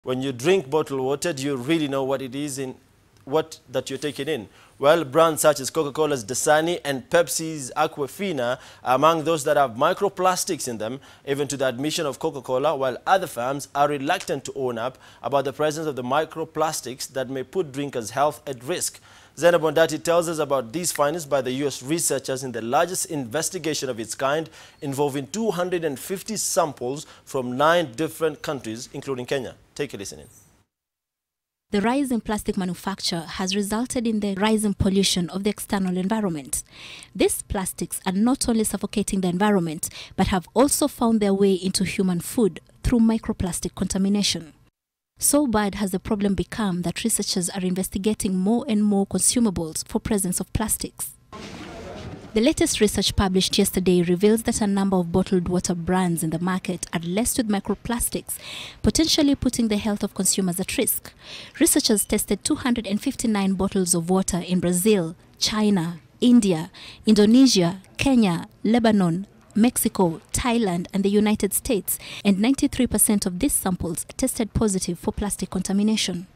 When you drink bottled water, do you really know what it is in that you're taking in? Well, brands such as Coca-Cola's Dasani and Pepsi's Aquafina are among those that have microplastics in them, even to the admission of Coca-Cola, while other firms are reluctant to own up about the presence of the microplastics that may put drinkers' health at risk. Zainab Bondati tells us about these findings by the U.S. researchers in the largest investigation of its kind, involving 250 samples from 9 different countries, including Kenya. Take a listen in. The rise in plastic manufacture has resulted in the rise in pollution of the external environment. These plastics are not only suffocating the environment, but have also found their way into human food through microplastic contamination. So bad has the problem become that researchers are investigating more and more consumables for presence of plastics. The latest research published yesterday reveals that a number of bottled water brands in the market are laced with microplastics, potentially putting the health of consumers at risk. Researchers tested 259 bottles of water in Brazil, China, India, Indonesia, Kenya, Lebanon, Mexico, Thailand, and the United States, and 93% of these samples tested positive for plastic contamination.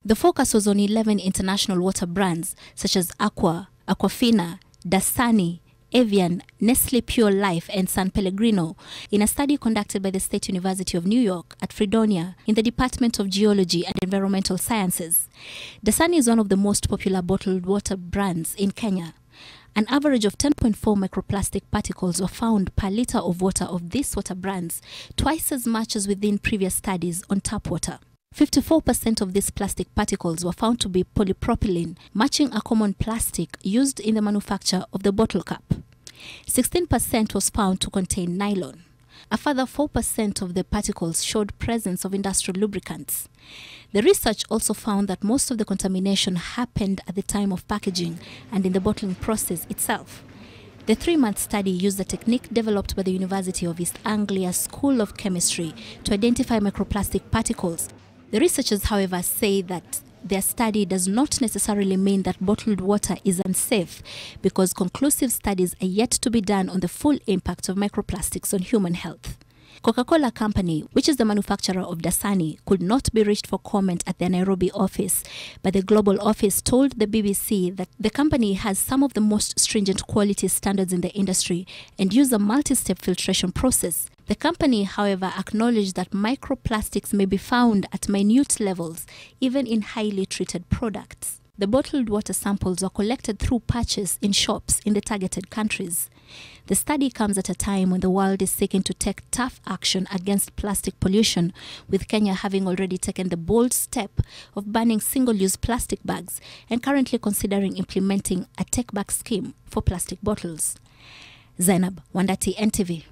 The focus was on 11 international water brands such as Aqua, Aquafina, Dasani, Evian, Nestle Pure Life, and San Pellegrino in a study conducted by the State University of New York at Fredonia in the Department of Geology and Environmental Sciences. Dasani is one of the most popular bottled water brands in Kenya. An average of 10.4 microplastic particles were found per liter of water of these water brands, twice as much as within previous studies on tap water. 54% of these plastic particles were found to be polypropylene, matching a common plastic used in the manufacture of the bottle cap. 16% was found to contain nylon. A further 4% of the particles showed presence of industrial lubricants. The research also found that most of the contamination happened at the time of packaging and in the bottling process itself. The 3-month study used a technique developed by the University of East Anglia School of Chemistry to identify microplastic particles. The researchers, however, say that their study does not necessarily mean that bottled water is unsafe, because conclusive studies are yet to be done on the full impact of microplastics on human health. Coca-Cola Company, which is the manufacturer of Dasani, could not be reached for comment at their Nairobi office, but the global office told the BBC that the company has some of the most stringent quality standards in the industry and use a multi-step filtration process. The company, however, acknowledged that microplastics may be found at minute levels, even in highly treated products. The bottled water samples were collected through purchase in shops in the targeted countries. The study comes at a time when the world is seeking to take tough action against plastic pollution, with Kenya having already taken the bold step of banning single-use plastic bags and currently considering implementing a take-back scheme for plastic bottles. Zainab Bondati, NTV.